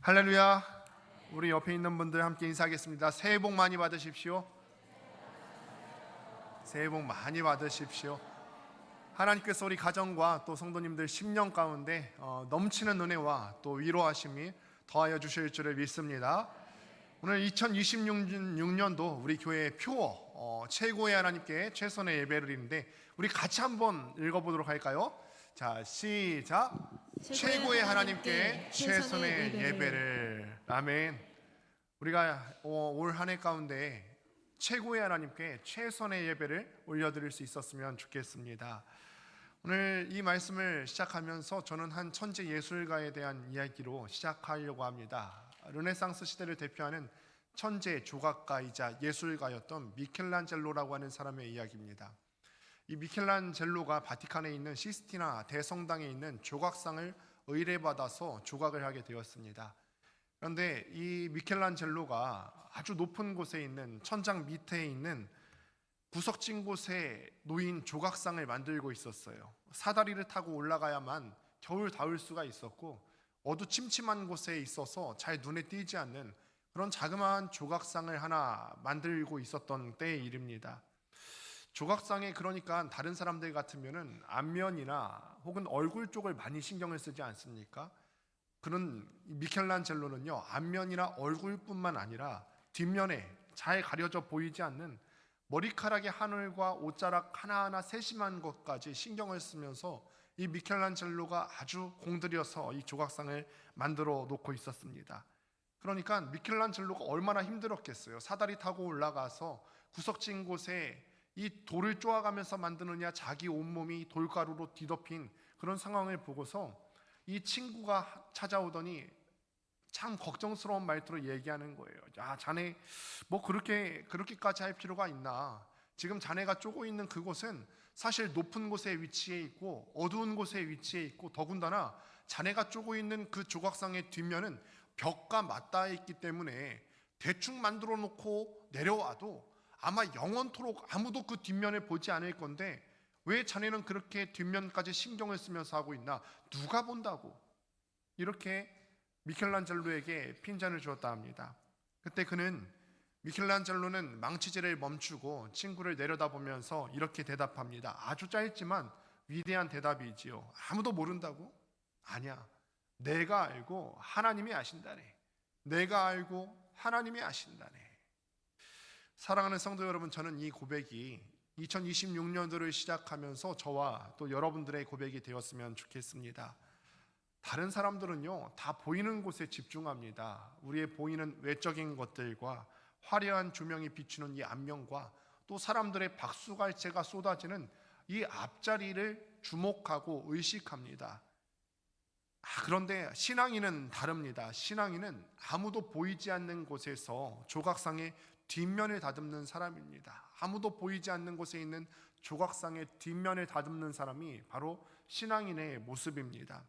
할렐루야. 우리 옆에 있는 분들 함께 인사하겠습니다. 새해 복 많이 받으십시오. 새해 복 많이 받으십시오. 하나님께서 우리 가정과 또 성도님들 10년 가운데 넘치는 은혜와 또 위로하심이 더하여 주실 줄을 믿습니다. 오늘 2026년도 우리 교회 표어 최고의 하나님께 최선의 예배를 드리는데 우리 같이 한번 읽어보도록 할까요? 자, 시작. 최고의 하나님께 최선의 예배를. 아멘. 우리가 올 한 해 가운데 최고의 하나님께 최선의 예배를 올려드릴 수 있었으면 좋겠습니다. 오늘 이 말씀을 시작하면서 저는 한 천재 예술가에 대한 이야기로 시작하려고 합니다. 르네상스 시대를 대표하는 천재 조각가이자 예술가였던 미켈란젤로라고 하는 사람의 이야기입니다. 이 미켈란젤로가 바티칸에 있는 시스티나 대성당에 있는 조각상을 의뢰받아서 조각을 하게 되었습니다. 그런데 이 미켈란젤로가 아주 높은 곳에 있는 천장 밑에 있는 구석진 곳에 놓인 조각상을 만들고 있었어요. 사다리를 타고 올라가야만 겨울 닿을 수가 있었고 어두침침한 곳에 있어서 잘 눈에 띄지 않는 그런 자그마한 조각상을 하나 만들고 있었던 때의 일입니다. 조각상에 그러니까 다른 사람들 같으면은 앞면이나 혹은 얼굴 쪽을 많이 신경을 쓰지 않습니까? 그런 미켈란젤로는요, 앞면이나 얼굴뿐만 아니라 뒷면에 잘 가려져 보이지 않는 머리카락의 하늘과 옷자락 하나하나 세심한 것까지 신경을 쓰면서 이 미켈란젤로가 아주 공들여서 이 조각상을 만들어 놓고 있었습니다. 그러니까 미켈란젤로가 얼마나 힘들었겠어요. 사다리 타고 올라가서 구석진 곳에 이 돌을 쪼아가면서 만드느냐, 자기 온몸이 돌가루로 뒤덮인 그런 상황을 보고서 이 친구가 찾아오더니 참 걱정스러운 말투로 얘기하는 거예요. 야, 자네 뭐 그렇게까지 할 필요가 있나? 지금 자네가 쪼고 있는 그곳은 사실 높은 곳에 위치해 있고 어두운 곳에 위치해 있고 더군다나 자네가 쪼고 있는 그 조각상의 뒷면은 벽과 맞닿아 있기 때문에 대충 만들어 놓고 내려와도 아마 영원토록 아무도 그 뒷면을 보지 않을 건데 왜 자네는 그렇게 뒷면까지 신경을 쓰면서 하고 있나? 누가 본다고? 이렇게 미켈란젤로에게 핀잔을 주었다 합니다. 그때 미켈란젤로는 망치질을 멈추고 친구를 내려다보면서 이렇게 대답합니다. 아주 짧지만 위대한 대답이지요. 아무도 모른다고? 아니야. 내가 알고 하나님이 아신다네. 내가 알고 하나님이 아신다네. 사랑하는 성도 여러분, 저는 이 고백이 2026년도를 시작하면서 저와 또 여러분들의 고백이 되었으면 좋겠습니다. 다른 사람들은요, 다 보이는 곳에 집중합니다. 우리의 보이는 외적인 것들과 화려한 조명이 비추는 이 앞면과 또 사람들의 박수갈채가 쏟아지는 이 앞자리를 주목하고 의식합니다. 그런데 신앙인은 다릅니다. 신앙인은 아무도 보이지 않는 곳에서 조각상의 뒷면을 다듬는 사람입니다. 아무도 보이지 않는 곳에 있는 조각상의 뒷면을 다듬는 사람이 바로 신앙인의 모습입니다.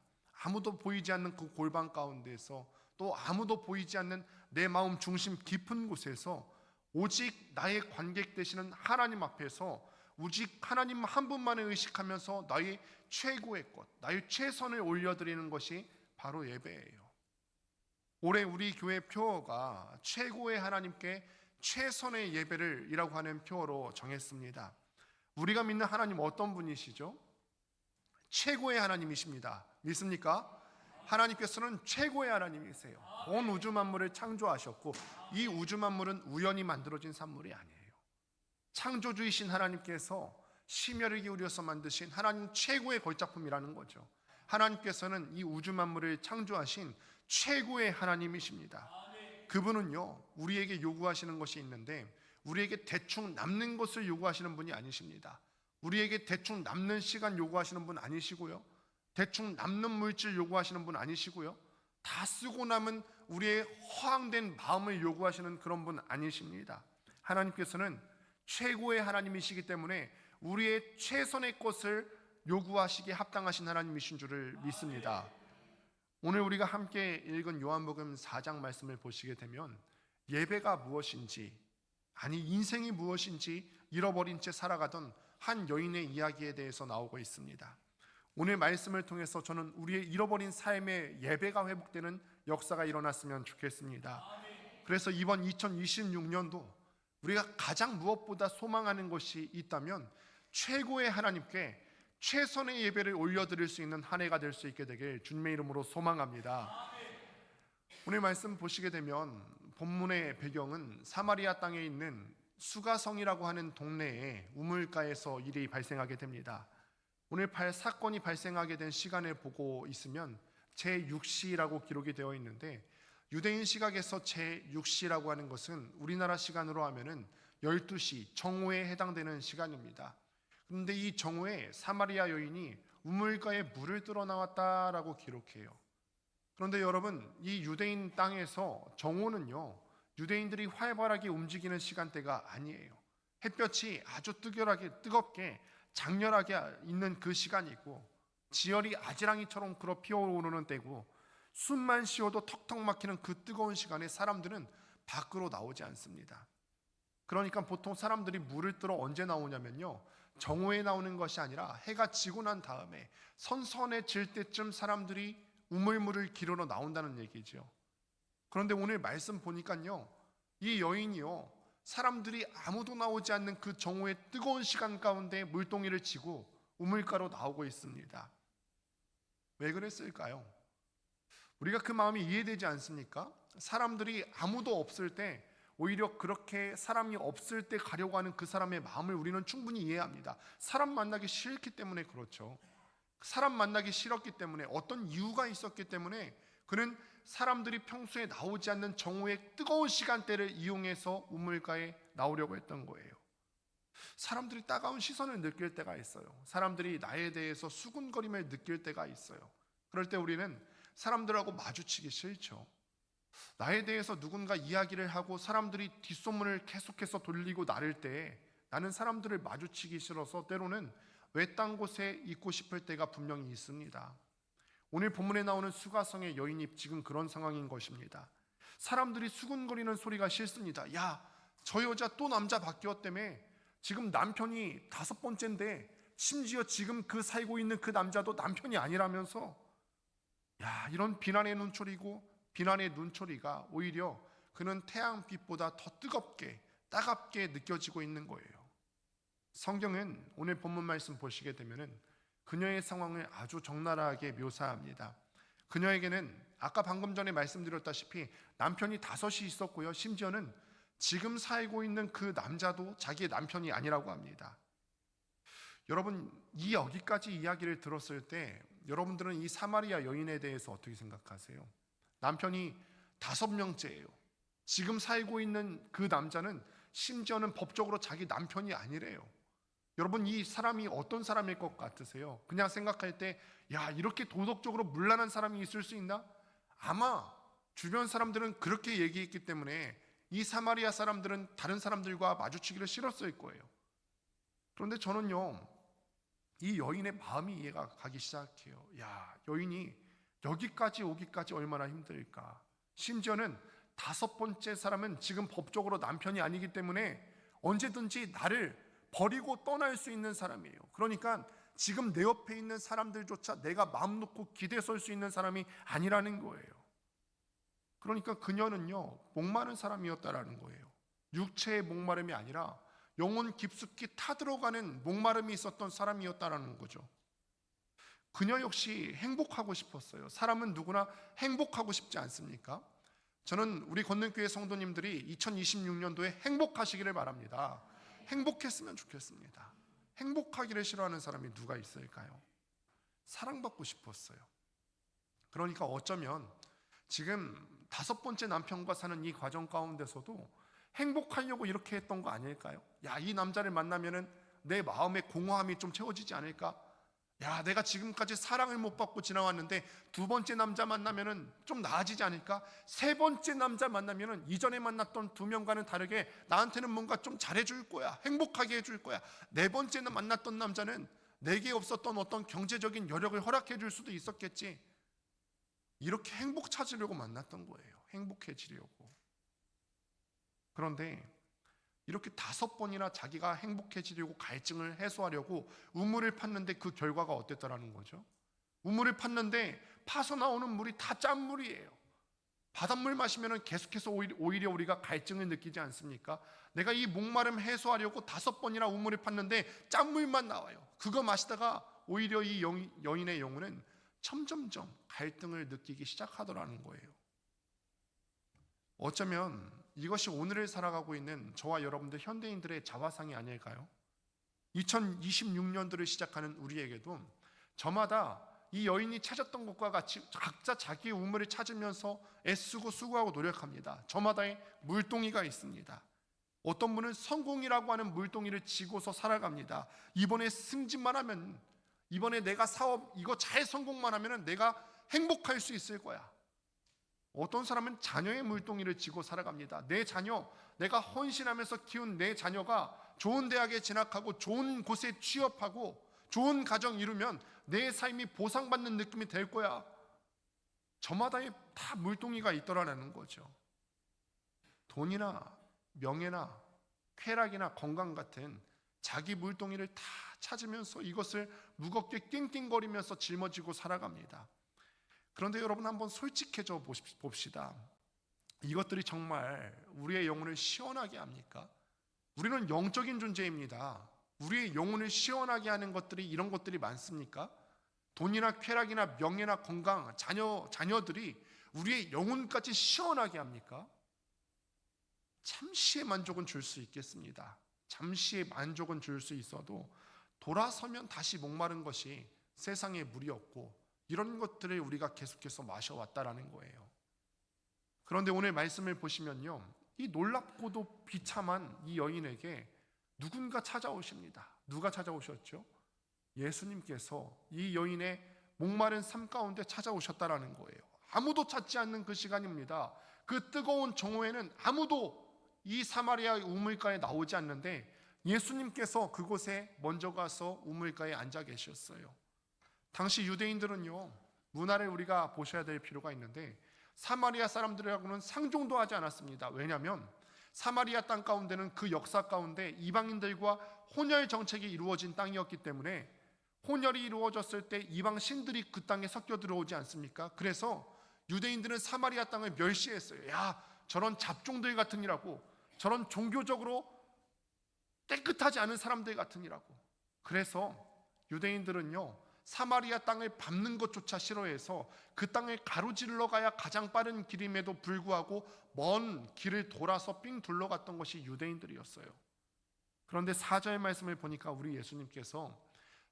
아무도 보이지 않는 그 골방 가운데서 또 아무도 보이지 않는 내 마음 중심 깊은 곳에서 오직 나의 관객 되시는 하나님 앞에서 오직 하나님 한 분만을 의식하면서 나의 최고의 것, 나의 최선을 올려드리는 것이 바로 예배예요. 올해 우리 교회 표어가 최고의 하나님께 최선의 예배를 이라고 하는 표어로 정했습니다. 우리가 믿는 하나님 어떤 분이시죠? 최고의 하나님이십니다. 믿습니까? 하나님께서는 최고의 하나님이세요. 온 우주 만물을 창조하셨고 이 우주 만물은 우연히 만들어진 산물이 아니에요. 창조주이신 하나님께서 심혈을 기울여서 만드신 하나님 최고의 걸작품이라는 거죠. 하나님께서는 이 우주 만물을 창조하신 최고의 하나님이십니다. 그분은요, 우리에게 요구하시는 것이 있는데 우리에게 대충 남는 것을 요구하시는 분이 아니십니다. 우리에게 대충 남는 시간 요구하시는 분 아니시고요, 대충 남는 물질 요구하시는 분 아니시고요, 다 쓰고 남은 우리의 허황된 마음을 요구하시는 그런 분 아니십니다. 하나님께서는 최고의 하나님이시기 때문에 우리의 최선의 것을 요구하시기에 합당하신 하나님이신 줄을 믿습니다. 오늘 우리가 함께 읽은 요한복음 4장 말씀을 보시게 되면 예배가 무엇인지, 아니 인생이 무엇인지 잃어버린 채 살아가던 한 여인의 이야기에 대해서 나오고 있습니다. 오늘 말씀을 통해서 저는 우리의 잃어버린 삶의 예배가 회복되는 역사가 일어났으면 좋겠습니다. 그래서 이번 2026년도 우리가 가장 무엇보다 소망하는 것이 있다면 최고의 하나님께 최선의 예배를 올려드릴 수 있는 한 해가 될 수 있게 되길 주님의 이름으로 소망합니다. 오늘 말씀 보시게 되면 본문의 배경은 사마리아 땅에 있는 수가성이라고 하는 동네에 우물가에서 일이 발생하게 됩니다. 오늘 사건이 발생하게 된 시간을 보고 있으면 제6시라고 기록이 되어 있는데, 유대인 시각에서 제6시라고 하는 것은 우리나라 시간으로 하면은 12시 정오에 해당되는 시간입니다. 그런데 이 정오에 사마리아 여인이 우물가에 물을 뚫어 나왔다라고 기록해요. 그런데 여러분, 이 유대인 땅에서 정오는요, 유대인들이 활발하게 움직이는 시간대가 아니에요. 햇볕이 아주 뜨겁게 장렬하게 있는 그 시간이고, 지열이 아지랑이처럼 불어 피어오르는 때고, 숨만 쉬어도 턱턱 막히는 그 뜨거운 시간에 사람들은 밖으로 나오지 않습니다. 그러니까 보통 사람들이 물을 뜨러 언제 나오냐면요, 정오에 나오는 것이 아니라 해가 지고 난 다음에 선선해질 때쯤 사람들이 우물물을 기르러 나온다는 얘기죠. 그런데 오늘 말씀 보니까요, 이 여인이요, 사람들이 아무도 나오지 않는 그 정오의 뜨거운 시간 가운데 물동이를 지고 우물가로 나오고 있습니다. 왜 그랬을까요? 우리가 그 마음이 이해되지 않습니까? 사람들이 아무도 없을 때, 오히려 그렇게 사람이 없을 때 가려고 하는 그 사람의 마음을 우리는 충분히 이해합니다. 사람 만나기 싫기 때문에 그렇죠. 사람 만나기 싫었기 때문에, 어떤 이유가 있었기 때문에 그는 사람들이 평소에 나오지 않는 정오의 뜨거운 시간대를 이용해서 우물가에 나오려고 했던 거예요. 사람들이 따가운 시선을 느낄 때가 있어요. 사람들이 나에 대해서 수군거림을 느낄 때가 있어요. 그럴 때 우리는 사람들하고 마주치기 싫죠. 나에 대해서 누군가 이야기를 하고 사람들이 뒷소문을 계속해서 돌리고 나를 때 나는 사람들을 마주치기 싫어서 때로는 외딴 곳에 있고 싶을 때가 분명히 있습니다. 오늘 본문에 나오는 수가성의 여인이 지금 그런 상황인 것입니다. 사람들이 수군거리는 소리가 싫습니다. 야, 저 여자 또 남자 바뀌었다며. 지금 남편이 5번째인데 심지어 지금 그 살고 있는 그 남자도 남편이 아니라면서. 야, 이런 비난의 눈초리고 비난의 눈초리가 오히려 그는 태양빛보다 더 뜨겁게 따갑게 느껴지고 있는 거예요. 성경은 오늘 본문 말씀 보시게 되면은 그녀의 상황을 아주 적나라하게 묘사합니다. 그녀에게는 아까 방금 전에 말씀드렸다시피 남편이 5이 있었고요, 심지어는 지금 살고 있는 그 남자도 자기의 남편이 아니라고 합니다. 여러분, 여기까지 이야기를 들었을 때 여러분들은 이 사마리아 여인에 대해서 어떻게 생각하세요? 남편이 5명째예요. 지금 살고 있는 그 남자는 심지어는 법적으로 자기 남편이 아니래요. 여러분, 이 사람이 어떤 사람일 것 같으세요? 그냥 생각할 때, 야, 이렇게 도덕적으로 문란한 사람이 있을 수 있나? 아마 주변 사람들은 그렇게 얘기했기 때문에 이 사마리아 사람들은 다른 사람들과 마주치기를 싫었을 거예요. 그런데 저는요, 이 여인의 마음이 이해가 가기 시작해요. 야, 여인이 여기까지 오기까지 얼마나 힘들까? 심지어는 5번째 사람은 지금 법적으로 남편이 아니기 때문에 언제든지 나를 버리고 떠날 수 있는 사람이에요. 그러니까 지금 내 옆에 있는 사람들조차 내가 마음 놓고 기대 설 수 있는 사람이 아니라는 거예요. 그러니까 그녀는요, 목마른 사람이었다라는 거예요. 육체의 목마름이 아니라 영혼 깊숙이 타들어가는 목마름이 있었던 사람이었다라는 거죠. 그녀 역시 행복하고 싶었어요. 사람은 누구나 행복하고 싶지 않습니까? 저는 우리 건능교회 성도님들이 2026년도에 행복하시기를 바랍니다. 행복했으면 좋겠습니다. 행복하기를 싫어하는 사람이 누가 있을까요? 사랑받고 싶었어요. 그러니까 어쩌면 지금 5번째 남편과 사는 이 과정 가운데서도 행복하려고 이렇게 했던 거 아닐까요? 야, 이 남자를 만나면은 내 마음의 공허함이 좀 채워지지 않을까? 야, 내가 지금까지 사랑을 못 받고 지나왔는데 2번째 남자 만나면은 좀 나아지지 않을까? 3번째 남자 만나면은 이전에 만났던 2명과는 다르게 나한테는 뭔가 좀 잘해줄 거야, 행복하게 해줄 거야. 4번째는 만났던 남자는 내게 없었던 어떤 경제적인 여력을 허락해 줄 수도 있었겠지. 이렇게 행복 찾으려고 만났던 거예요. 행복해지려고. 그런데 이렇게 5번이나 자기가 행복해지려고 갈증을 해소하려고 우물을 팠는데 그 결과가 어땠더라는 거죠? 우물을 팠는데 파서 나오는 물이 다 짠물이에요. 바닷물 마시면 계속해서 오히려 우리가 갈증을 느끼지 않습니까? 내가 이 목마름 해소하려고 5번이나 우물을 팠는데 짠물만 나와요. 그거 마시다가 오히려 이 여인의 영혼은 점점점 갈등을 느끼기 시작하더라는 거예요. 어쩌면 이것이 오늘을 살아가고 있는 저와 여러분들 현대인들의 자화상이 아닐까요? 2026년도를 시작하는 우리에게도 저마다 이 여인이 찾았던 것과 같이 각자 자기의 우물을 찾으면서 애쓰고 수고하고 노력합니다. 저마다의 물동이가 있습니다. 어떤 분은 성공이라고 하는 물동이를 지고서 살아갑니다. 이번에 승진만 하면, 이번에 내가 사업 이거 잘 성공만 하면 내가 행복할 수 있을 거야. 어떤 사람은 자녀의 물동이를 지고 살아갑니다. 내 자녀, 내가 헌신하면서 키운 내 자녀가 좋은 대학에 진학하고 좋은 곳에 취업하고 좋은 가정 이루면 내 삶이 보상받는 느낌이 될 거야. 저마다의 다 물동이가 있더라는 거죠. 돈이나 명예나 쾌락이나 건강 같은 자기 물동이를 다 찾으면서 이것을 무겁게 낑낑거리면서 짊어지고 살아갑니다. 그런데 여러분, 한번 솔직해져 봅시다. 이것들이 정말 우리의 영혼을 시원하게 합니까? 우리는 영적인 존재입니다. 우리의 영혼을 시원하게 하는 것들이 이런 것들이 많습니까? 돈이나 쾌락이나 명예나 건강, 자녀들이 우리의 영혼까지 시원하게 합니까? 잠시의 만족은 줄 수 있겠습니다. 잠시의 만족은 줄 수 있어도 돌아서면 다시 목마른 것이 세상의 물이었고, 이런 것들을 우리가 계속해서 마셔왔다라는 거예요. 그런데 오늘 말씀을 보시면요, 이 놀랍고도 비참한 이 여인에게 누군가 찾아오십니다. 누가 찾아오셨죠? 예수님께서 이 여인의 목마른 삶 가운데 찾아오셨다라는 거예요. 아무도 찾지 않는 그 시간입니다. 그 뜨거운 정오에는 아무도 이 사마리아 우물가에 나오지 않는데 예수님께서 그곳에 먼저 가서 우물가에 앉아 계셨어요. 당시 유대인들은요, 문화를 우리가 보셔야 될 필요가 있는데 사마리아 사람들하고는 상종도 하지 않았습니다. 왜냐하면 사마리아 땅 가운데는 그 역사 가운데 이방인들과 혼혈 정책이 이루어진 땅이었기 때문에 혼혈이 이루어졌을 때 이방 신들이 그 땅에 섞여 들어오지 않습니까? 그래서 유대인들은 사마리아 땅을 멸시했어요. 야, 저런 잡종들 같으니라고, 저런 종교적으로 깨끗하지 않은 사람들 같으니라고. 그래서 유대인들은요, 사마리아 땅을 밟는 것조차 싫어해서 그 땅을 가로질러 가야 가장 빠른 길임에도 불구하고 먼 길을 돌아서 삥 둘러갔던 것이 유대인들이었어요. 그런데 4절 말씀을 보니까 우리 예수님께서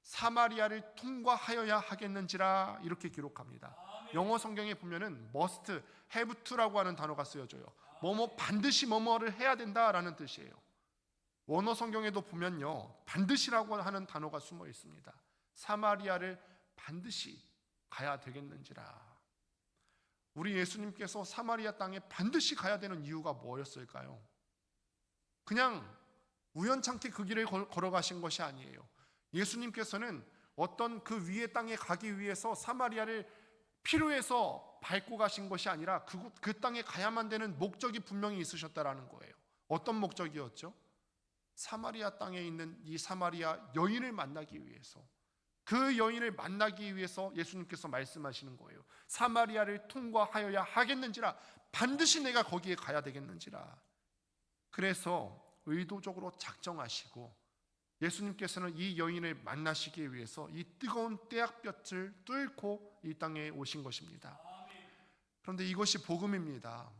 사마리아를 통과하여야 하겠는지라 이렇게 기록합니다. 영어 성경에 보면은 must, have to라고 하는 단어가 쓰여져요. 뭐뭐 반드시 뭐뭐를 해야 된다라는 뜻이에요. 원어 성경에도 보면요, 반드시라고 하는 단어가 숨어 있습니다. 사마리아를 반드시 가야 되겠는지라. 우리 예수님께서 사마리아 땅에 반드시 가야 되는 이유가 뭐였을까요? 그냥 우연찮게 그 길을 걸어가신 것이 아니에요. 예수님께서는 어떤 그 위의 땅에 가기 위해서 사마리아를 필요해서 밟고 가신 것이 아니라 그 땅에 가야만 되는 목적이 분명히 있으셨다라는 거예요. 어떤 목적이었죠? 사마리아 땅에 있는 이 사마리아 여인을 만나기 위해서, 그 여인을 만나기 위해서 예수님께서 말씀하시는 거예요. 사마리아를 통과하여야 하겠는지라, 반드시 내가 거기에 가야 되겠는지라. 그래서 의도적으로 작정하시고 예수님께서는 이 여인을 만나시기 위해서 이 뜨거운 떼약볕을 뚫고 이 땅에 오신 것입니다. 그런데 이것이 복음입니다.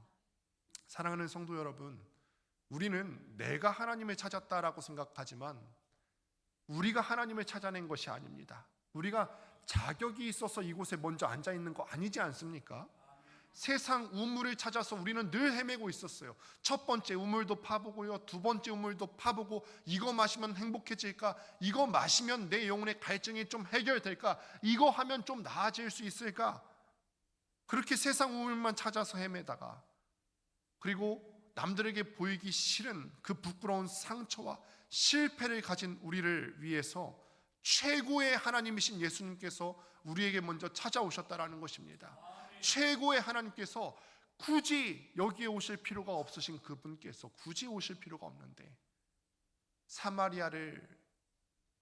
사랑하는 성도 여러분, 우리는 내가 하나님을 찾았다라고 생각하지만 우리가 하나님을 찾아낸 것이 아닙니다. 우리가 자격이 있어서 이곳에 먼저 앉아 있는 거 아니지 않습니까? 세상 우물을 찾아서 우리는 늘 헤매고 있었어요. 첫 번째 우물도 파보고요, 두 번째 우물도 파보고, 이거 마시면 행복해질까? 이거 마시면 내 영혼의 갈증이 좀 해결될까? 이거 하면 좀 나아질 수 있을까? 그렇게 세상 우물만 찾아서 헤매다가, 그리고 남들에게 보이기 싫은 그 부끄러운 상처와 실패를 가진 우리를 위해서 최고의 하나님이신 예수님께서 우리에게 먼저 찾아오셨다라는 것입니다. 최고의 하나님께서 굳이 여기에 오실 필요가 없으신 그분께서 굳이 오실 필요가 없는데 사마리아를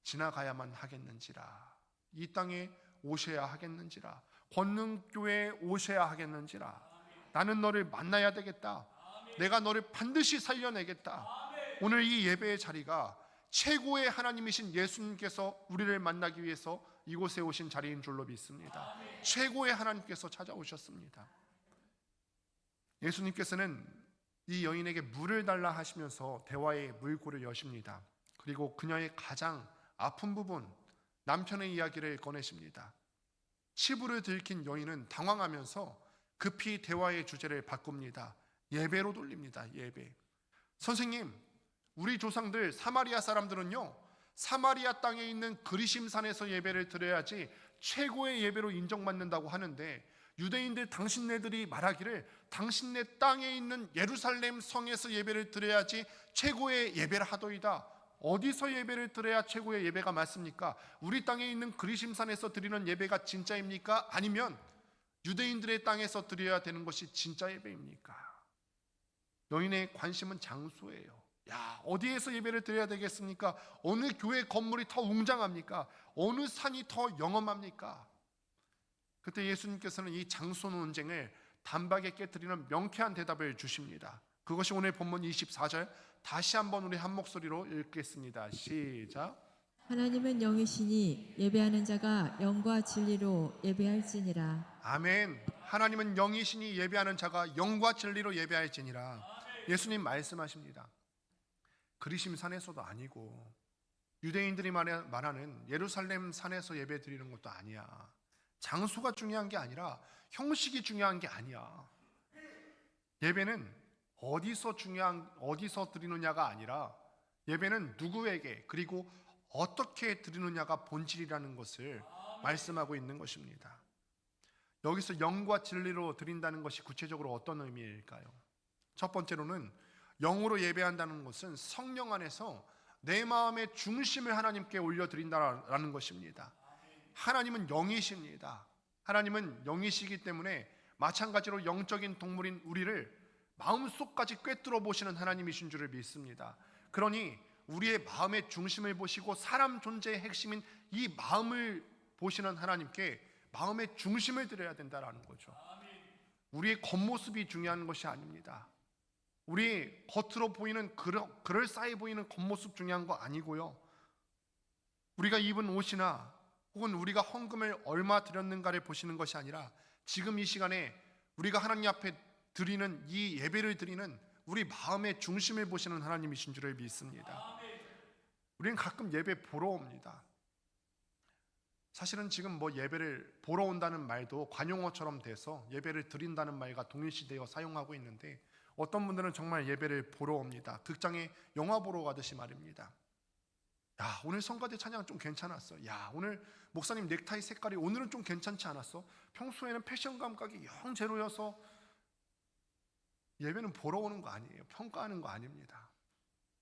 지나가야만 하겠는지라, 이 땅에 오셔야 하겠는지라, 권능교회에 오셔야 하겠는지라, 나는 너를 만나야 되겠다, 내가 너를 반드시 살려내겠다. 오늘 이 예배의 자리가 최고의 하나님이신 예수님께서 우리를 만나기 위해서 이곳에 오신 자리인 줄로 믿습니다. 최고의 하나님께서 찾아오셨습니다. 예수님께서는 이 여인에게 물을 달라 하시면서 대화의 물고를 여십니다. 그리고 그녀의 가장 아픈 부분, 남편의 이야기를 꺼내십니다. 치부를 들킨 여인은 당황하면서 급히 대화의 주제를 바꿉니다. 예배로 돌립니다. 예배. 선생님, 우리 조상들 사마리아 사람들은요, 사마리아 땅에 있는 그리심산에서 예배를 드려야지 최고의 예배로 인정받는다고 하는데, 유대인들 당신네들이 말하기를 당신네 땅에 있는 예루살렘 성에서 예배를 드려야지 최고의 예배를 하더이다. 어디서 예배를 드려야 최고의 예배가 맞습니까? 우리 땅에 있는 그리심산에서 드리는 예배가 진짜입니까? 아니면 유대인들의 땅에서 드려야 되는 것이 진짜 예배입니까? 여인의 관심은 장소예요. 야, 어디에서 예배를 드려야 되겠습니까? 어느 교회 건물이 더 웅장합니까? 어느 산이 더 영험합니까? 그때 예수님께서는 이 장소 논쟁을 단박에 깨뜨리는 명쾌한 대답을 주십니다. 그것이 오늘 본문 24절, 다시 한번 우리 한 목소리로 읽겠습니다. 시작. 하나님은 영이시니 예배하는 자가 영과 진리로 예배할지니라. 아멘. 하나님은 영이시니 예배하는 자가 영과 진리로 예배할지니라. 예수님 말씀하십니다. 그리심 산에서도 아니고 유대인들이 말하는 예루살렘 산에서 예배 드리는 것도 아니야. 장소가 중요한 게 아니라 형식이 중요한 게 아니야. 예배는 어디서 드리느냐가 아니라 예배는 누구에게 그리고 어떻게 드리느냐가 본질이라는 것을 말씀하고 있는 것입니다. 여기서 영과 진리로 드린다는 것이 구체적으로 어떤 의미일까요? 첫 번째로는 영으로 예배한다는 것은 성령 안에서 내 마음의 중심을 하나님께 올려드린다라는 것입니다. 하나님은 영이십니다. 하나님은 영이시기 때문에 마찬가지로 영적인 동물인 우리를 마음속까지 꿰뚫어 보시는 하나님이신 줄을 믿습니다. 그러니 우리의 마음의 중심을 보시고 사람 존재의 핵심인 이 마음을 보시는 하나님께 마음의 중심을 드려야 된다는 거죠. 우리의 겉모습이 중요한 것이 아닙니다. 우리 겉으로 보이는 그럴싸해 보이는 겉모습 중요한 거 아니고요. 우리가 입은 옷이나 혹은 우리가 헌금을 얼마 드렸는가를 보시는 것이 아니라 지금 이 시간에 우리가 하나님 앞에 드리는 이 예배를 드리는 우리 마음의 중심을 보시는 하나님이신 줄을 믿습니다. 우리는 가끔 예배 보러 옵니다. 사실은 지금 예배를 보러 온다는 말도 관용어처럼 돼서 예배를 드린다는 말과 동일시되어 사용하고 있는데, 어떤 분들은 정말 예배를 보러 옵니다. 극장에 영화 보러 가듯이 말입니다. 야, 오늘 성가대 찬양 좀 괜찮았어. 야, 오늘 목사님 넥타이 색깔이 오늘은 좀 괜찮지 않았어? 평소에는 패션 감각이 영 제로여서. 예배는 보러 오는 거 아니에요. 평가하는 거 아닙니다.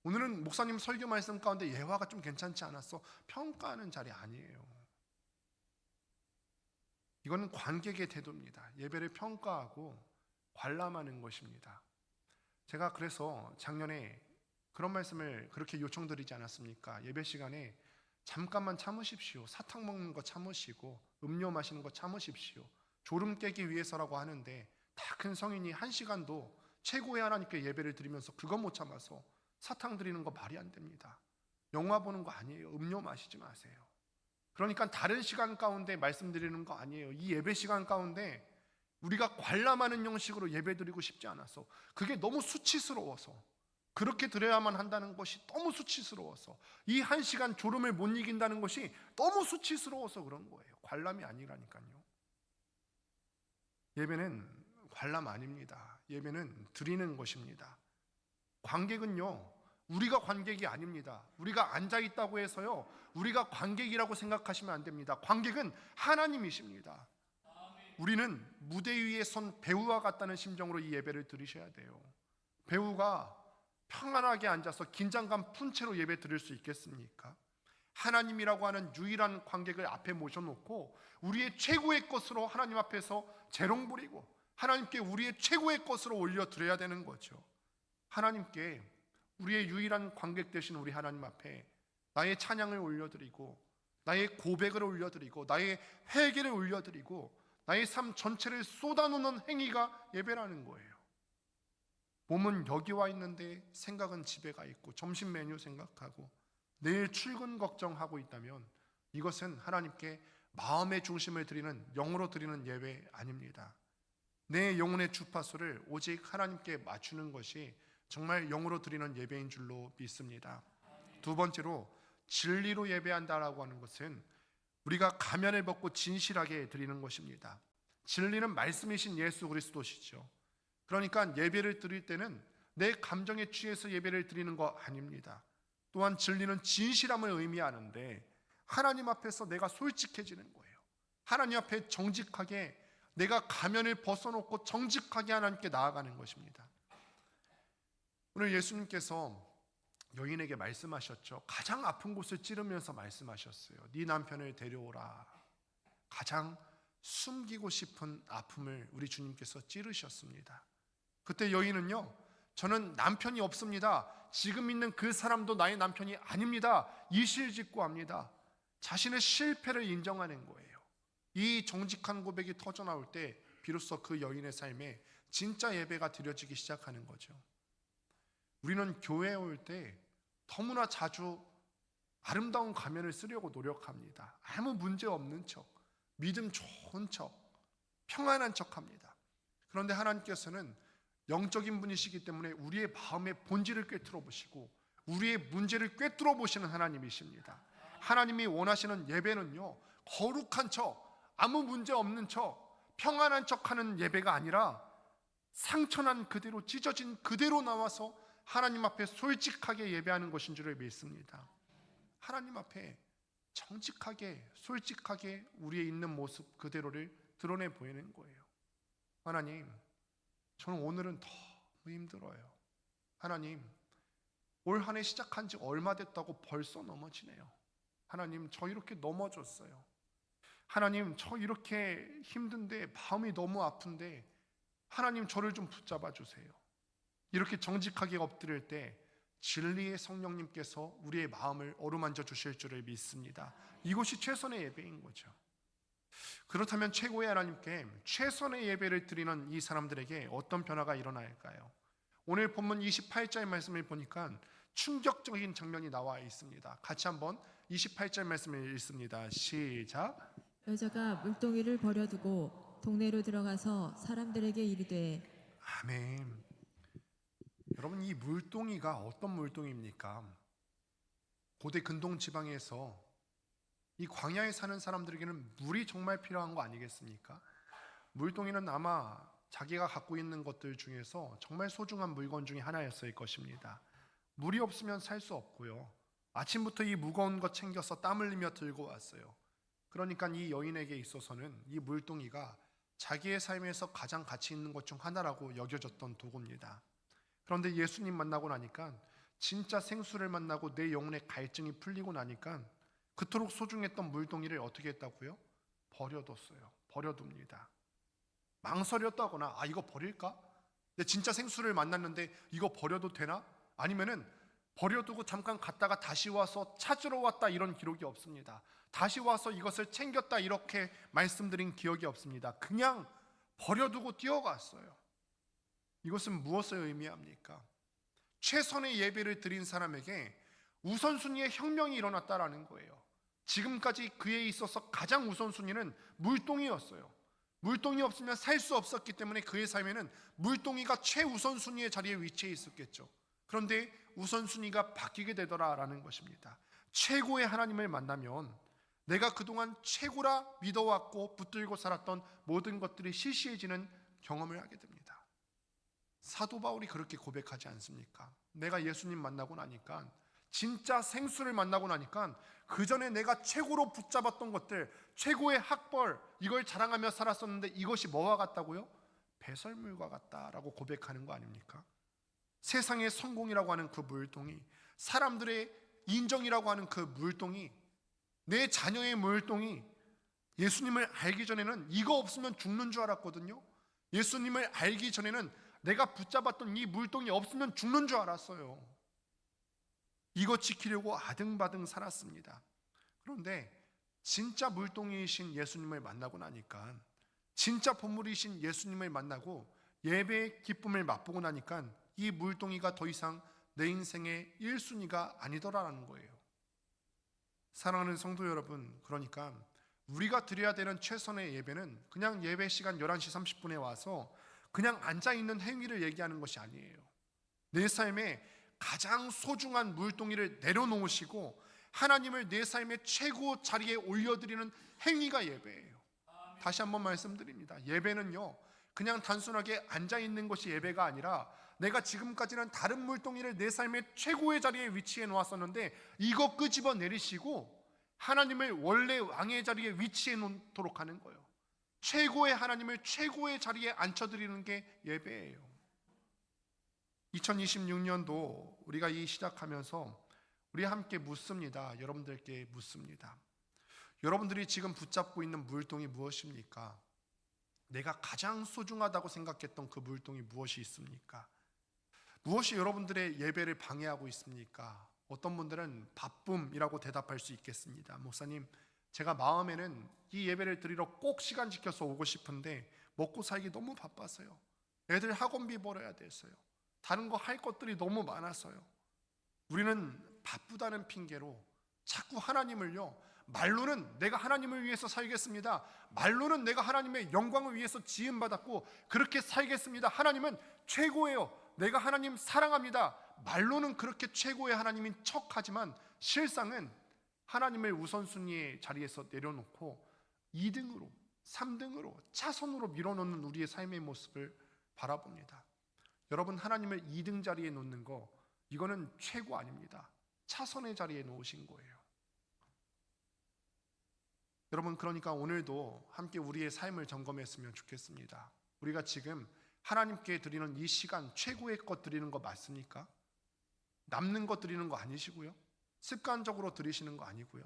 오늘은 목사님 설교 말씀 가운데 예화가 좀 괜찮지 않았어? 평가하는 자리 아니에요. 이거는 관객의 태도입니다. 예배를 평가하고 관람하는 것입니다. 제가 그래서 작년에 그런 말씀을 그렇게 요청드리지 않았습니까? 예배 시간에 잠깐만 참으십시오. 사탕 먹는 거 참으시고 음료 마시는 거 참으십시오. 졸음 깨기 위해서라고 하는데, 다 큰 성인이 1시간도 최고의 하나님께 예배를 드리면서 그거 못 참아서 사탕 드리는 거 말이 안 됩니다. 영화 보는 거 아니에요. 음료 마시지 마세요. 그러니까 다른 시간 가운데 말씀드리는 거 아니에요. 이 예배 시간 가운데 우리가 관람하는 형식으로 예배 드리고 싶지 않아서, 그게 너무 수치스러워서, 그렇게 드려야만 한다는 것이 너무 수치스러워서, 이 1시간 졸음을 못 이긴다는 것이 너무 수치스러워서 그런 거예요. 관람이 아니라니까요. 예배는 관람 아닙니다. 예배는 드리는 것입니다. 관객은요, 우리가 관객이 아닙니다. 우리가 앉아있다고 해서요, 우리가 관객이라고 생각하시면 안 됩니다. 관객은 하나님이십니다. 우리는 무대 위에 선 배우와 같다는 심정으로 이 예배를 드리셔야 돼요. 배우가 평안하게 앉아서 긴장감 푼 채로 예배 드릴 수 있겠습니까? 하나님이라고 하는 유일한 관객을 앞에 모셔놓고 우리의 최고의 것으로 하나님 앞에서 재롱 부리고 하나님께 우리의 최고의 것으로 올려드려야 되는 거죠. 하나님께 우리의 유일한 관객 되신 우리 하나님 앞에 나의 찬양을 올려드리고, 나의 고백을 올려드리고, 나의 회개를 올려드리고, 나의 삶 전체를 쏟아놓는 행위가 예배라는 거예요. 몸은 여기 와 있는데 생각은 집에 가 있고, 점심 메뉴 생각하고, 내일 출근 걱정하고 있다면 이것은 하나님께 마음의 중심을 드리는, 영으로 드리는 예배 아닙니다. 내 영혼의 주파수를 오직 하나님께 맞추는 것이 정말 영으로 드리는 예배인 줄로 믿습니다. 두 번째로, 진리로 예배한다라고 하는 것은 우리가 가면을 벗고 진실하게 드리는 것입니다. 진리는 말씀이신 예수 그리스도시죠. 그러니까 예배를 드릴 때는 내 감정에 취해서 예배를 드리는 거 아닙니다. 또한 진리는 진실함을 의미하는데, 하나님 앞에서 내가 솔직해지는 거예요. 하나님 앞에 정직하게 내가 가면을 벗어놓고 정직하게 하나님께 나아가는 것입니다. 오늘 예수님께서 여인에게 말씀하셨죠. 가장 아픈 곳을 찌르면서 말씀하셨어요. 네 남편을 데려오라. 가장 숨기고 싶은 아픔을 우리 주님께서 찌르셨습니다. 그때 여인은요, 저는 남편이 없습니다. 지금 있는 그 사람도 나의 남편이 아닙니다. 이실직고합니다. 자신의 실패를 인정하는 거예요. 이 정직한 고백이 터져나올 때 비로소 그 여인의 삶에 진짜 예배가 드려지기 시작하는 거죠. 우리는 교회에 올 때 너무나 자주 아름다운 가면을 쓰려고 노력합니다. 아무 문제 없는 척, 믿음 좋은 척, 평안한 척합니다. 그런데 하나님께서는 영적인 분이시기 때문에 우리의 마음의 본질을 꿰뚫어 보시고 우리의 문제를 꿰뚫어 보시는 하나님이십니다. 하나님이 원하시는 예배는요, 거룩한 척, 아무 문제 없는 척, 평안한 척하는 예배가 아니라 상처난 그대로, 찢어진 그대로 나와서 하나님 앞에 솔직하게 예배하는 것인 줄을 믿습니다. 하나님 앞에 정직하게, 솔직하게 우리의 있는 모습 그대로를 드러내 보이는 거예요. 하나님, 저는 오늘은 너무 힘들어요. 하나님, 올 한 해 시작한 지 얼마 됐다고 벌써 넘어지네요. 하나님, 저 이렇게 넘어졌어요. 하나님, 저 이렇게 힘든데, 마음이 너무 아픈데 하나님, 저를 좀 붙잡아 주세요. 이렇게 정직하게 엎드릴 때 진리의 성령님께서 우리의 마음을 어루만져 주실 줄을 믿습니다. 이것이 최선의 예배인 거죠. 그렇다면 최고의 하나님께 최선의 예배를 드리는 이 사람들에게 어떤 변화가 일어날까요? 오늘 본문 28절 말씀을 보니까 충격적인 장면이 나와 있습니다. 같이 한번 28절 말씀을 읽습니다. 시작. 여자가 물동이를 버려두고 동네로 들어가서 사람들에게 이르되. 아멘. 여러분, 이 물동이가 어떤 물동입니까? 고대 근동 지방에서 이 광야에 사는 사람들에게는 물이 정말 필요한 거 아니겠습니까? 물동이는 아마 자기가 갖고 있는 것들 중에서 정말 소중한 물건 중에 하나였을 것입니다. 물이 없으면 살 수 없고요. 아침부터 이 무거운 것 챙겨서 땀 흘리며 들고 왔어요. 그러니까 이 여인에게 있어서는 이 물동이가 자기의 삶에서 가장 가치 있는 것 중 하나라고 여겨졌던 도구입니다. 그런데 예수님 만나고 나니까, 진짜 생수를 만나고 내 영혼의 갈증이 풀리고 나니까 그토록 소중했던 물동이를 어떻게 했다고요? 버려뒀어요. 버려둡니다. 망설였다거나, 이거 버릴까? 근데 진짜 생수를 만났는데 이거 버려도 되나? 아니면은 버려두고 잠깐 갔다가 다시 와서 찾으러 왔다, 이런 기록이 없습니다. 다시 와서 이것을 챙겼다, 이렇게 말씀드린 기억이 없습니다. 그냥 버려두고 뛰어갔어요. 이것은 무엇을 의미합니까? 최선의 예배를 드린 사람에게 우선순위의 혁명이 일어났다라는 거예요. 지금까지 그에 있어서 가장 우선순위는 물동이었어요. 물동이 없으면 살 수 없었기 때문에 그의 삶에는 물동이가 최우선순위의 자리에 위치해 있었겠죠. 그런데 우선순위가 바뀌게 되더라라는 것입니다. 최고의 하나님을 만나면 내가 그동안 최고라 믿어왔고 붙들고 살았던 모든 것들이 시시해지는 경험을 하게 됩니다. 사도 바울이 그렇게 고백하지 않습니까? 내가 예수님 만나고 나니까, 진짜 생수를 만나고 나니까 그 전에 내가 최고로 붙잡았던 것들, 최고의 학벌, 이걸 자랑하며 살았었는데 이것이 뭐와 같다고요? 배설물과 같다라고 고백하는 거 아닙니까? 세상의 성공이라고 하는 그 물동이, 사람들의 인정이라고 하는 그 물동이, 내 자녀의 물동이, 예수님을 알기 전에는 이거 없으면 죽는 줄 알았거든요. 예수님을 알기 전에는 내가 붙잡았던 이 물동이 없으면 죽는 줄 알았어요. 이거 지키려고 아등바등 살았습니다. 그런데 진짜 물동이신 예수님을 만나고 나니까, 진짜 보물이신 예수님을 만나고 예배의 기쁨을 맛보고 나니까 이 물동이가 더 이상 내 인생의 1순위가 아니더라라는 거예요. 사랑하는 성도 여러분, 그러니까 우리가 드려야 되는 최선의 예배는 그냥 예배 시간 11시 30분에 와서 그냥 앉아있는 행위를 얘기하는 것이 아니에요. 내 삶에 가장 소중한 물동이를 내려놓으시고 하나님을 내 삶의 최고 자리에 올려드리는 행위가 예배예요. 다시 한번 말씀드립니다. 예배는요, 그냥 단순하게 앉아있는 것이 예배가 아니라 내가 지금까지는 다른 물동이를 내 삶의 최고의 자리에 위치해 놓았었는데 이거 끄집어 내리시고 하나님을 원래 왕의 자리에 위치해 놓도록 하는 거예요. 최고의 하나님을 최고의 자리에 앉혀드리는 게 예배예요. 2026년도 우리가 이 시작하면서 우리 함께 묻습니다. 여러분들께 묻습니다. 여러분들이 지금 붙잡고 있는 물동이 무엇입니까? 내가 가장 소중하다고 생각했던 그 물동이 무엇이 있습니까? 무엇이 여러분들의 예배를 방해하고 있습니까? 어떤 분들은 바쁨이라고 대답할 수 있겠습니다. 목사님, 제가 마음에는 이 예배를 드리러 꼭 시간 지켜서 오고 싶은데 먹고 살기 너무 바빠서요. 애들 학원비 벌어야 돼서요. 다른 거 할 것들이 너무 많아서요. 우리는 바쁘다는 핑계로 자꾸 하나님을요, 말로는 내가 하나님을 위해서 살겠습니다, 말로는 내가 하나님의 영광을 위해서 지음받았고 그렇게 살겠습니다, 하나님은 최고예요, 내가 하나님 사랑합니다, 말로는 그렇게 최고의 하나님인 척하지만 실상은 하나님을 우선순위의 자리에서 내려놓고 2등으로 3등으로 차선으로 밀어놓는 우리의 삶의 모습을 바라봅니다. 여러분, 하나님을 2등 자리에 놓는 거, 이거는 최고 아닙니다. 차선의 자리에 놓으신 거예요. 여러분, 그러니까 오늘도 함께 우리의 삶을 점검했으면 좋겠습니다. 우리가 지금 하나님께 드리는 이 시간 최고의 것 드리는 거 맞습니까? 남는 것 드리는 거 아니시고요, 습관적으로 드리시는 거 아니고요,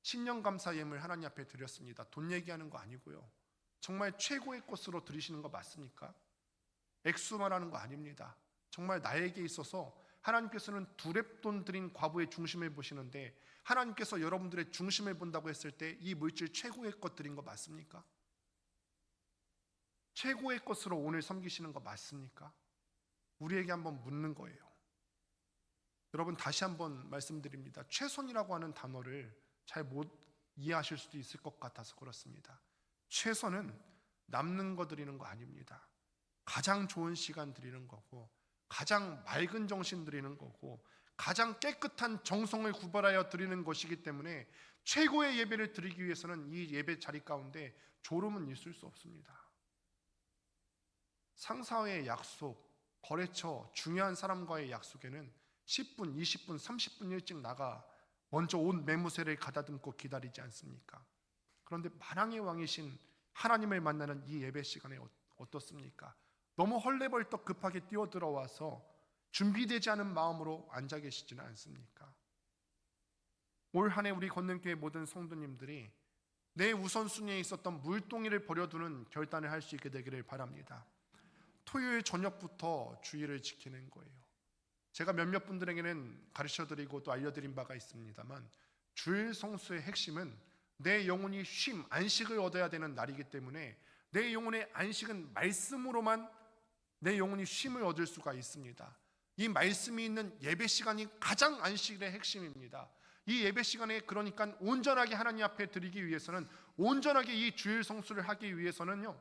신령감사 예물 하나님 앞에 드렸습니다, 돈 얘기하는 거 아니고요, 정말 최고의 것으로 드리시는 거 맞습니까? 액수 말하는 거 아닙니다. 정말 나에게 있어서 하나님께서는 두렙돈 드린 과부의 중심을 보시는데 하나님께서 여러분들의 중심을 본다고 했을 때 이 물질 최고의 것 드린 거 맞습니까? 최고의 것으로 오늘 섬기시는 거 맞습니까? 우리에게 한번 묻는 거예요. 여러분, 다시 한번 말씀드립니다. 최선이라고 하는 단어를 잘 못 이해하실 수도 있을 것 같아서 그렇습니다. 최선은 남는 거 드리는 거 아닙니다. 가장 좋은 시간 드리는 거고, 가장 맑은 정신 드리는 거고, 가장 깨끗한 정성을 구별하여 드리는 것이기 때문에 최고의 예배를 드리기 위해서는 이 예배 자리 가운데 졸음은 있을 수 없습니다. 상사와의 약속, 거래처, 중요한 사람과의 약속에는 10분, 20분, 30분 일찍 나가 먼저 옷 매무새를 가다듬고 기다리지 않습니까? 그런데 만왕의 왕이신 하나님을 만나는 이 예배 시간에 어떻습니까? 너무 헐레벌떡 급하게 뛰어들어와서 준비되지 않은 마음으로 앉아 계시지는 않습니까? 올 한 해 우리 권능교회 모든 성도님들이 내 우선순위에 있었던 물동이를 버려두는 결단을 할 수 있게 되기를 바랍니다. 토요일 저녁부터 주의를 지키는 거예요. 제가 몇몇 분들에게는 가르쳐드리고 또 알려드린 바가 있습니다만, 주일 성수의 핵심은 내 영혼이 쉼, 안식을 얻어야 되는 날이기 때문에 내 영혼의 안식은 말씀으로만 내 영혼이 쉼을 얻을 수가 있습니다. 이 말씀이 있는 예배 시간이 가장 안식의 핵심입니다. 이 예배 시간에 그러니까 온전하게 하나님 앞에 드리기 위해서는, 온전하게 이 주일 성수를 하기 위해서는요,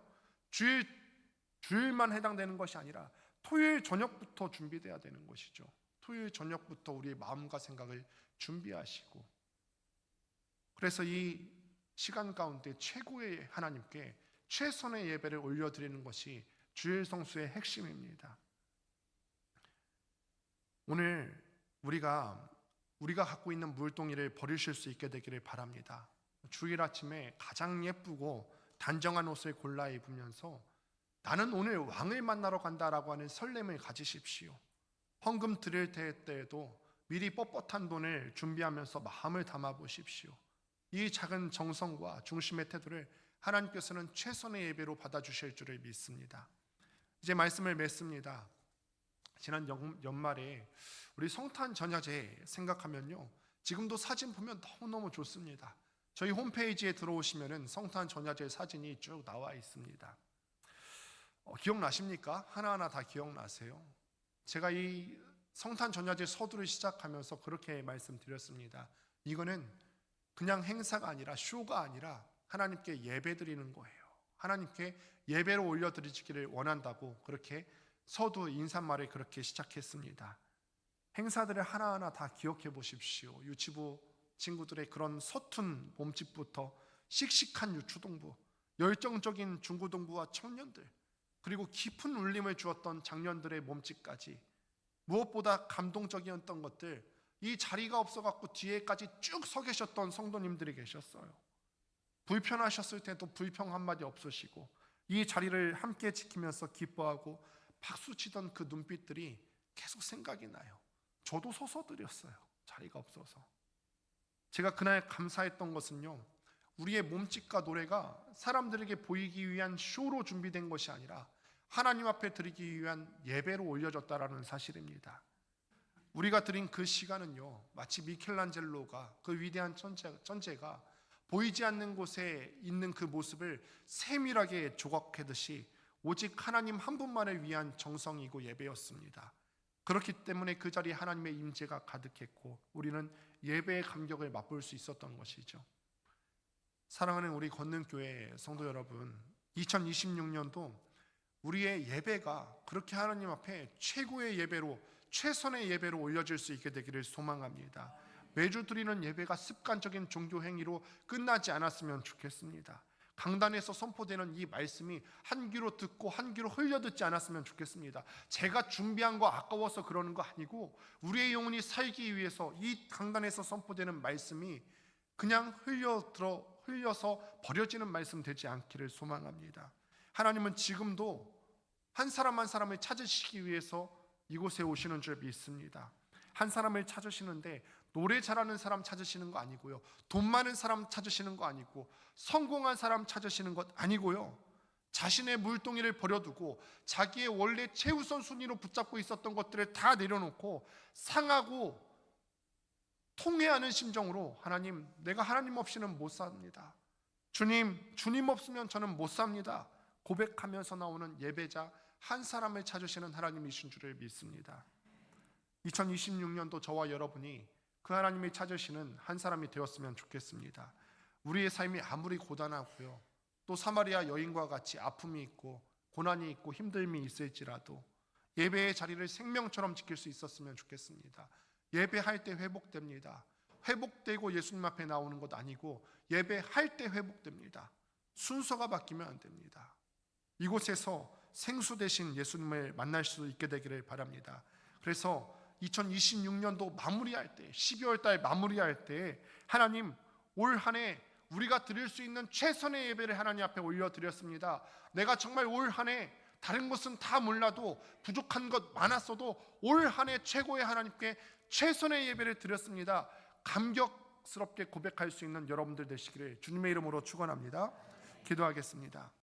주일만 해당되는 것이 아니라 토요일 저녁부터 준비돼야 되는 것이죠. 토요일 저녁부터 우리의 마음과 생각을 준비하시고, 그래서 이 시간 가운데 최고의 하나님께 최선의 예배를 올려드리는 것이 주일 성수의 핵심입니다. 오늘 우리가 갖고 있는 물동이를 버리실 수 있게 되기를 바랍니다. 주일 아침에 가장 예쁘고 단정한 옷을 골라 입으면서 나는 오늘 왕을 만나러 간다라고 하는 설렘을 가지십시오. 헌금 드릴 때에도 미리 뻣뻣한 돈을 준비하면서 마음을 담아 보십시오. 이 작은 정성과 중심의 태도를 하나님께서는 최선의 예배로 받아주실 줄을 믿습니다. 이제 말씀을 맺습니다. 지난 연말에 우리 성탄 전야제 생각하면요, 지금도 사진 보면 너무너무 좋습니다. 저희 홈페이지에 들어오시면 성탄 전야제 사진이 쭉 나와 있습니다. 기억나십니까? 하나하나 다 기억나세요? 제가 이 성탄 전야제 서두를 시작하면서 그렇게 말씀드렸습니다. 이거는 그냥 행사가 아니라 쇼가 아니라 하나님께 예배드리는 거예요. 하나님께 예배로 올려드리기를 원한다고 그렇게 서두 인사말을 그렇게 시작했습니다. 행사들을 하나하나 다 기억해 보십시오. 유치부 친구들의 그런 서툰 몸짓부터 씩씩한 유초동부, 열정적인 중고동부와 청년들, 그리고 깊은 울림을 주었던 장년들의 몸짓까지, 무엇보다 감동적이었던 것들, 이 자리가 없어갖고 뒤에까지 쭉 서 계셨던 성도님들이 계셨어요. 불편하셨을 때도 불평 한마디 없으시고 이 자리를 함께 지키면서 기뻐하고 박수치던 그 눈빛들이 계속 생각이 나요. 저도 서서드렸어요. 자리가 없어서. 제가 그날 감사했던 것은요, 우리의 몸짓과 노래가 사람들에게 보이기 위한 쇼로 준비된 것이 아니라 하나님 앞에 드리기 위한 예배로 올려졌다라는 사실입니다. 우리가 드린 그 시간은요, 마치 미켈란젤로가, 그 위대한 천재가 보이지 않는 곳에 있는 그 모습을 세밀하게 조각하듯이 오직 하나님 한 분만을 위한 정성이고 예배였습니다. 그렇기 때문에 그 자리에 하나님의 임재가 가득했고 우리는 예배의 감격을 맛볼 수 있었던 것이죠. 사랑하는 우리 권능교회 성도 여러분, 2026년도 우리의 예배가 그렇게 하나님 앞에 최고의 예배로, 최선의 예배로 올려질 수 있게 되기를 소망합니다. 매주 드리는 예배가 습관적인 종교 행위로 끝나지 않았으면 좋겠습니다. 강단에서 선포되는 이 말씀이 한 귀로 듣고 한 귀로 흘려 듣지 않았으면 좋겠습니다. 제가 준비한 거 아까워서 그러는 거 아니고 우리의 영혼이 살기 위해서 이 강단에서 선포되는 말씀이 그냥 흘려서 버려지는 말씀 되지 않기를 소망합니다. 하나님은 지금도 한 사람 한 사람을 찾으시기 위해서 이곳에 오시는 줄 믿습니다. 한 사람을 찾으시는데 노래 잘하는 사람 찾으시는 거 아니고요, 돈 많은 사람 찾으시는 거 아니고, 성공한 사람 찾으시는 것 아니고요, 자신의 물동이를 버려두고 자기의 원래 최우선 순위로 붙잡고 있었던 것들을 다 내려놓고 상하고 통회하는 심정으로, 하나님, 내가 하나님 없이는 못 삽니다. 주님 없으면 저는 못 삽니다. 고백하면서 나오는 예배자 한 사람을 찾으시는 하나님이신 줄을 믿습니다. 2026년도 저와 여러분이 그 하나님이 찾으시는 한 사람이 되었으면 좋겠습니다. 우리의 삶이 아무리 고단하고요, 또 사마리아 여인과 같이 아픔이 있고 고난이 있고 힘듦이 있을지라도 예배의 자리를 생명처럼 지킬 수 있었으면 좋겠습니다. 예배할 때 회복됩니다. 회복되고 예수님 앞에 나오는 것 아니고 예배할 때 회복됩니다. 순서가 바뀌면 안 됩니다. 이곳에서 생수 대신 예수님을 만날 수 있게 되기를 바랍니다. 그래서 2026년도 마무리할 때, 12월 달 마무리할 때, 하나님, 올 한 해 우리가 드릴 수 있는 최선의 예배를 하나님 앞에 올려드렸습니다. 내가 정말 올 한 해 다른 것은 다 몰라도 부족한 것 많았어도 올 한 해 최고의 하나님께 최선의 예배를 드렸습니다. 감격스럽게 고백할 수 있는 여러분들 되시기를 주님의 이름으로 축원합니다. 기도하겠습니다.